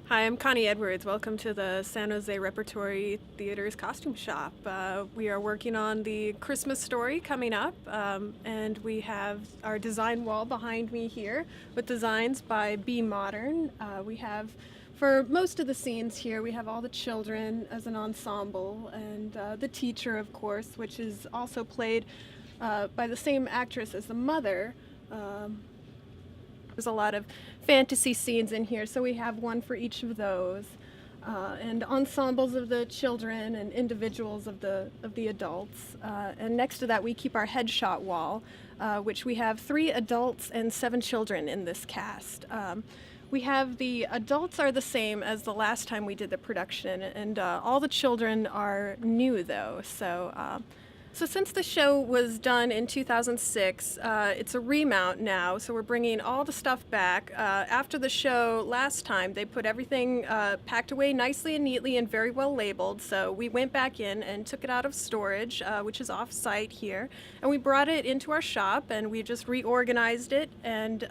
Hi, I'm Connie Edwards. Welcome to the San Jose Repertory Theater's costume shop. We are working on the Christmas story coming up, and we have our design wall behind me here with designs by Be Modern. We have, for most of the scenes here, we have all the children as an ensemble, and the teacher, of course, which is also played by the same actress as the mother. There's a lot of fantasy scenes in here, so we have one for each of those, and ensembles of the children and individuals of the adults. And next to that, we keep our headshot wall, which we have 3 adults and 7 children in this cast. We have the adults are the same as the last time we did the production, and all the children are new though. So since the show was done in 2006, it's a remount now, so we're bringing all the stuff back. After the show last time, they put everything packed away nicely and neatly and very well labeled, so we went back in and took it out of storage, which is off-site here, and we brought it into our shop, and we just reorganized it, and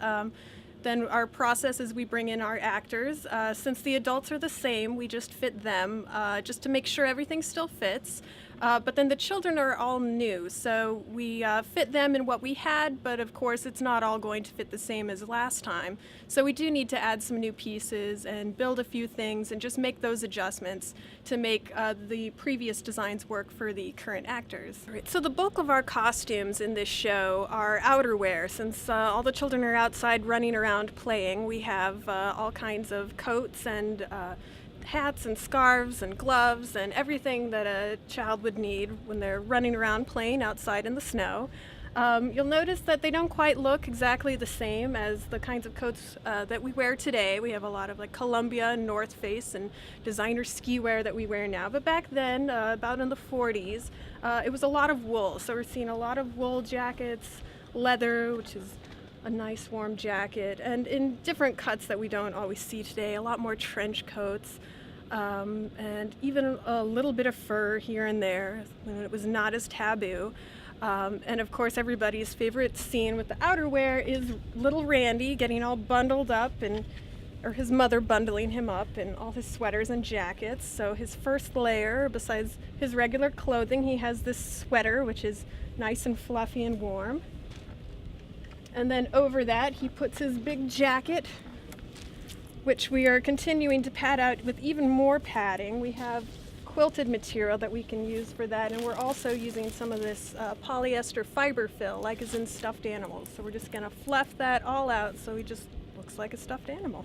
then our process is we bring in our actors. Since the adults are the same, we just fit them just to make sure everything still fits. But then the children are all new, so we fit them in what we had, but of course it's not all going to fit the same as last time. So we do need to add some new pieces and build a few things and just make those adjustments to make the previous designs work for the current actors. Right. So the bulk of our costumes in this show are outerwear. Since all the children are outside running around playing, we have all kinds of coats and hats and scarves and gloves and everything that a child would need when they're running around playing outside in the snow. You'll notice that they don't quite look exactly the same as the kinds of coats that we wear today. We have a lot of like Columbia and North Face and designer ski wear that we wear now. But back then, about in the 40s, it was a lot of wool. So we're seeing a lot of wool jackets, leather, which is a nice warm jacket, and in different cuts that we don't always see today, a lot more trench coats, and even a little bit of fur here and there when it was not as taboo. And of course everybody's favorite scene with the outerwear is little Randy getting all bundled up, or his mother bundling him up in all his sweaters and jackets. So his first layer, besides his regular clothing, he has this sweater which is nice and fluffy and warm. And then over that, he puts his big jacket, which we are continuing to pad out with even more padding. We have quilted material that we can use for that, and we're also using some of this polyester fiber fill, like is in stuffed animals. So we're just gonna fluff that all out so he just looks like a stuffed animal.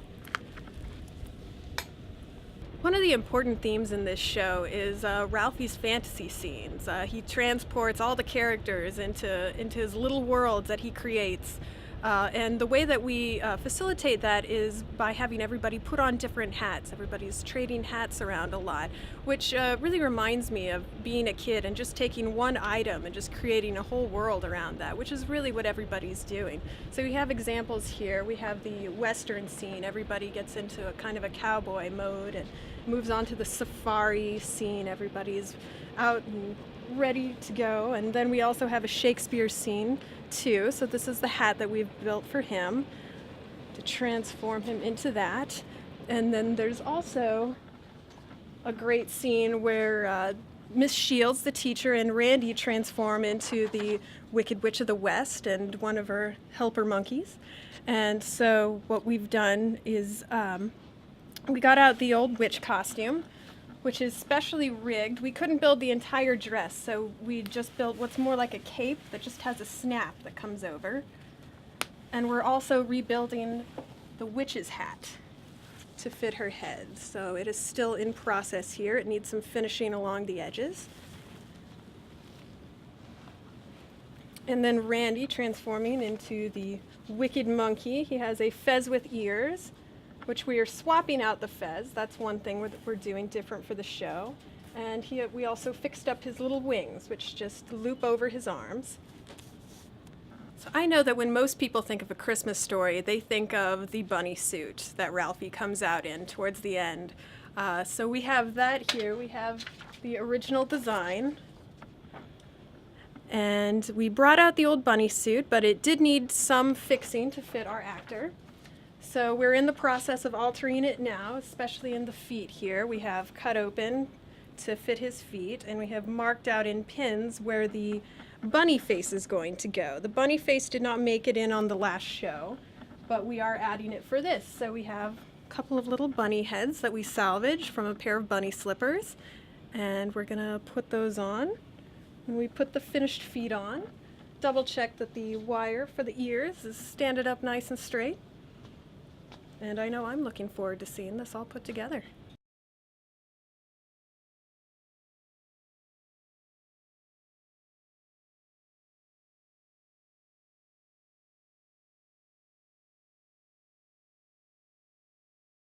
One of the important themes in this show is Ralphie's fantasy scenes. He transports all the characters into his little worlds that he creates. And the way that we facilitate that is by having everybody put on different hats. Everybody's trading hats around a lot, which really reminds me of being a kid and just taking one item and just creating a whole world around that, which is really what everybody's doing. So we have examples here. We have the Western scene. Everybody gets into a kind of a cowboy mode and moves on to the safari scene. Everybody's out and ready to go. And then we also have a Shakespeare scene too. So this is the hat that we've built for him to transform him into that. And then there's also a great scene where Miss Shields, the teacher, and Randy transform into the Wicked Witch of the West and one of her helper monkeys. And so what we've done is we got out the old witch costume, which is specially rigged. We couldn't build the entire dress, so we just built what's more like a cape that just has a snap that comes over. And we're also rebuilding the witch's hat to fit her head. So it is still in process here. It needs some finishing along the edges. And then Randy transforming into the wicked monkey. He has a fez with ears, which we are swapping out the fez. That's one thing we're doing different for the show. And we also fixed up his little wings, which just loop over his arms. So I know that when most people think of A Christmas Story, they think of the bunny suit that Ralphie comes out in towards the end. So we have that here. We have the original design. And we brought out the old bunny suit, but it did need some fixing to fit our actor. So we're in the process of altering it now, especially in the feet here. We have cut open to fit his feet, and we have marked out in pins where the bunny face is going to go. The bunny face did not make it in on the last show, but we are adding it for this. So we have a couple of little bunny heads that we salvaged from a pair of bunny slippers, and we're gonna put those on. And we put the finished feet on. Double check that the wire for the ears is standing up nice and straight. And I know I'm looking forward to seeing this all put together.